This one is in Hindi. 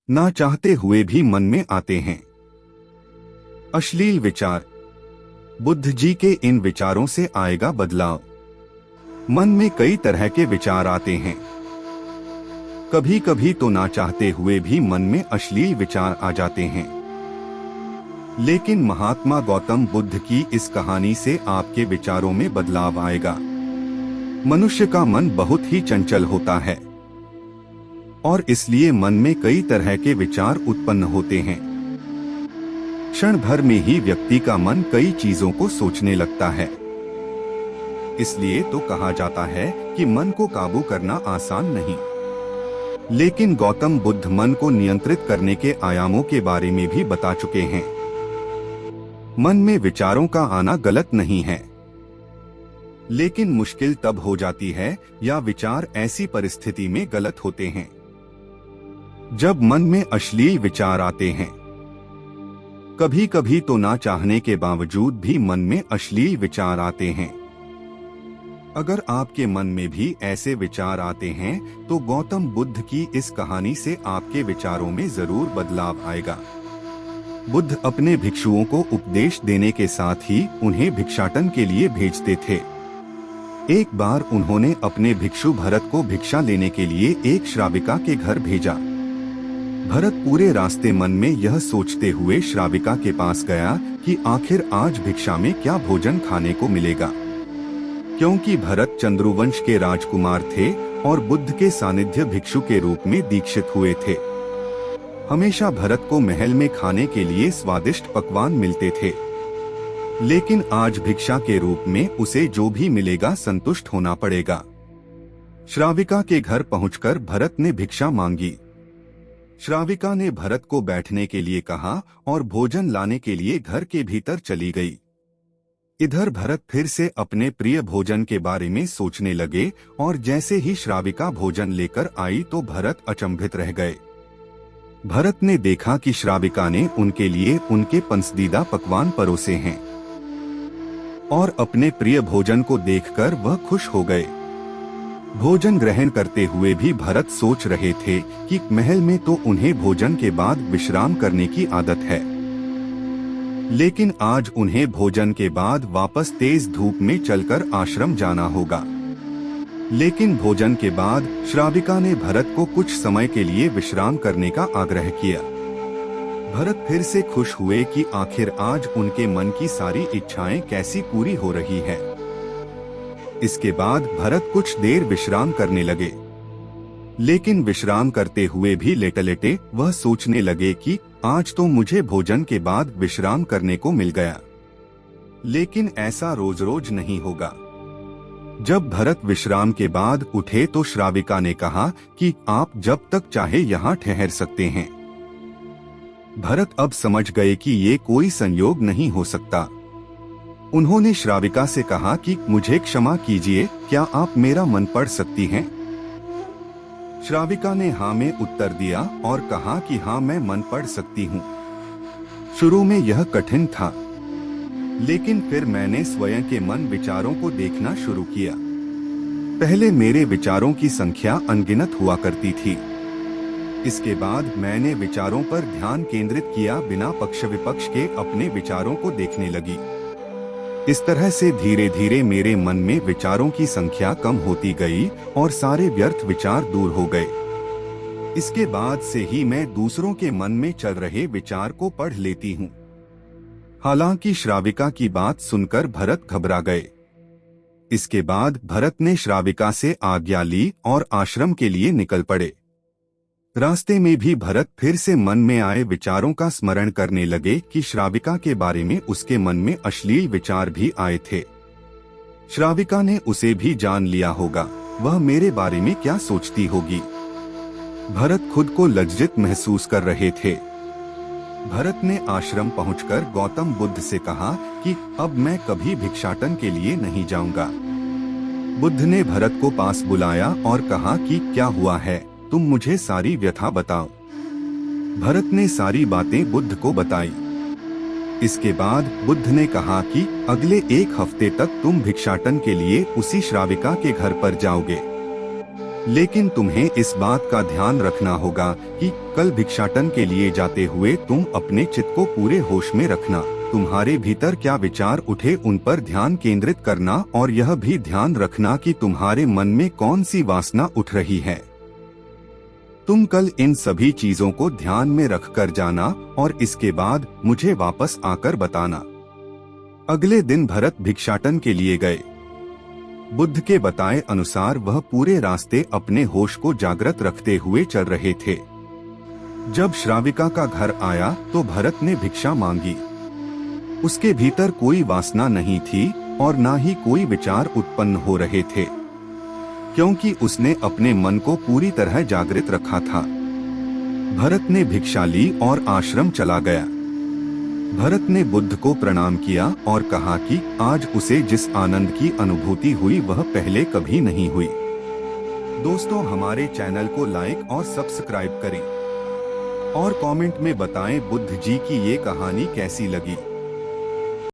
ना चाहते हुए भी मन में आते हैं। अश्लील विचार। बुद्ध जी के इन विचारों से आएगा बदलाव। मन में कई तरह के विचार आते हैं। कभी कभी तो ना चाहते हुए भी मन में अश्लील विचार आ जाते हैं। लेकिन महात्मा गौतम बुद्ध की इस कहानी से आपके विचारों में बदलाव आएगा। मनुष्य का मन बहुत ही चंचल होता है और इसलिए मन में कई तरह के विचार उत्पन्न होते हैं। क्षण भर में ही व्यक्ति का मन कई चीजों को सोचने लगता है। इसलिए तो कहा जाता है कि मन को काबू करना आसान नहीं। लेकिन गौतम बुद्ध मन को नियंत्रित करने के आयामों के बारे में भी बता चुके हैं। मन में विचारों का आना गलत नहीं है, लेकिन मुश्किल तब हो जाती है या विचार ऐसी परिस्थिति में गलत होते हैं जब मन में अश्लील विचार आते हैं। कभी कभी तो ना चाहने के बावजूद भी मन में अश्लील विचार आते हैं। अगर आपके मन में भी ऐसे विचार आते हैं तो गौतम बुद्ध की इस कहानी से आपके विचारों में जरूर बदलाव आएगा। बुद्ध अपने भिक्षुओं को उपदेश देने के साथ ही उन्हें भिक्षाटन के लिए भेजते थे। एक बार उन्होंने अपने भिक्षु भरत को भिक्षा लेने के लिए एक श्राविका के घर भेजा। भरत पूरे रास्ते मन में यह सोचते हुए श्राविका के पास गया कि आखिर आज भिक्षा में क्या भोजन खाने को मिलेगा, क्योंकि भरत चंद्रुवंश के राजकुमार थे और बुद्ध के सानिध्य भिक्षु के रूप में दीक्षित हुए थे। हमेशा भरत को महल में खाने के लिए स्वादिष्ट पकवान मिलते थे, लेकिन आज भिक्षा के रूप में उसे जो भी मिलेगा संतुष्ट होना पड़ेगा। श्राविका के घर पहुंचकर भरत ने भिक्षा मांगी। श्राविका ने भरत को बैठने के लिए कहा और भोजन लाने के लिए घर के भीतर चली गई। इधर भरत फिर से अपने प्रिय भोजन के बारे में सोचने लगे और जैसे ही श्राविका भोजन लेकर आई तो भरत अचंभित रह गए। भरत ने देखा कि श्राविका ने उनके लिए उनके पसंदीदा पकवान परोसे हैं और अपने प्रिय भोजन को देखकर वह खुश हो गए। भोजन ग्रहण करते हुए भी भरत सोच रहे थे कि महल में तो उन्हें भोजन के बाद विश्राम करने की आदत है, लेकिन आज उन्हें भोजन के बाद वापस तेज धूप में चलकर आश्रम जाना होगा। लेकिन भोजन के बाद श्राविका ने भरत को कुछ समय के लिए विश्राम करने का आग्रह किया। भरत फिर से खुश हुए कि आखिर आज उनके मन की सारी इच्छाएं कैसी पूरी हो रही है। इसके बाद भरत कुछ देर विश्राम करने लगे, लेकिन विश्राम करते हुए भी लेटे लेटे वह सोचने लगे कि आज तो मुझे भोजन के बाद विश्राम करने को मिल गया, लेकिन ऐसा रोज रोज नहीं होगा। जब भरत विश्राम के बाद उठे तो श्राविका ने कहा कि आप जब तक चाहे यहाँ ठहर सकते हैं। भरत अब समझ गए कि ये कोई संयोग नहीं हो सकता। उन्होंने श्राविका से कहा कि मुझे क्षमा कीजिए, क्या आप मेरा मन पढ़ सकती हैं? श्राविका ने हाँ में उत्तर दिया और कहा कि हाँ, मैं मन पढ़ सकती हूँ। शुरू में यह कठिन था, लेकिन फिर मैंने स्वयं के मन विचारों को देखना शुरू किया। पहले मेरे विचारों की संख्या अनगिनत हुआ करती थी। इसके बाद मैंने विचारों पर ध्यान केंद्रित किया, बिना पक्ष विपक्ष के अपने विचारों को देखने लगी। इस तरह से धीरे धीरे मेरे मन में विचारों की संख्या कम होती गई और सारे व्यर्थ विचार दूर हो गए। इसके बाद से ही मैं दूसरों के मन में चल रहे विचार को पढ़ लेती हूँ। हालांकि श्राविका की बात सुनकर भरत घबरा गए। इसके बाद भरत ने श्राविका से आज्ञा ली और आश्रम के लिए निकल पड़े। रास्ते में भी भरत फिर से मन में आए विचारों का स्मरण करने लगे कि श्राविका के बारे में उसके मन में अश्लील विचार भी आए थे। श्राविका ने उसे भी जान लिया होगा, वह मेरे बारे में क्या सोचती होगी। भरत खुद को लज्जित महसूस कर रहे थे। भरत ने आश्रम पहुंचकर गौतम बुद्ध से कहा कि अब मैं कभी भिक्षाटन के लिए नहीं जाऊंगा। बुद्ध ने भरत को पास बुलाया और कहा कि क्या हुआ है, तुम मुझे सारी व्यथा बताओ। भरत ने सारी बातें बुद्ध को बताई। इसके बाद बुद्ध ने कहा कि अगले 1 हफ्ते तक तुम भिक्षाटन के लिए उसी श्राविका के घर पर जाओगे। लेकिन तुम्हें इस बात का ध्यान रखना होगा कि कल भिक्षाटन के लिए जाते हुए तुम अपने चित्त को पूरे होश में रखना। तुम्हारे भीतर क्या विचार उठे उन पर ध्यान केंद्रित करना और यह भी ध्यान रखना कि तुम्हारे मन में कौन सी वासना उठ रही है। तुम कल इन सभी चीजों को ध्यान में रख कर जाना और इसके बाद मुझे वापस आकर बताना। अगले दिन भरत भिक्षाटन के लिए गए। बुद्ध के बताए अनुसार वह पूरे रास्ते अपने होश को जागृत रखते हुए चल रहे थे। जब श्राविका का घर आया तो भरत ने भिक्षा मांगी। उसके भीतर कोई वासना नहीं थी और ना ही कोई विचार उत्पन्न हो रहे थे, क्योंकि उसने अपने मन को पूरी तरह जागृत रखा था। भरत ने भिक्षा ली और आश्रम चला गया। भरत ने बुद्ध को प्रणाम किया और कहा कि आज उसे जिस आनंद की अनुभूति हुई वह पहले कभी नहीं हुई। दोस्तों, हमारे चैनल को लाइक और सब्सक्राइब करें और कमेंट में बताएं बुद्ध जी की ये कहानी कैसी लगी।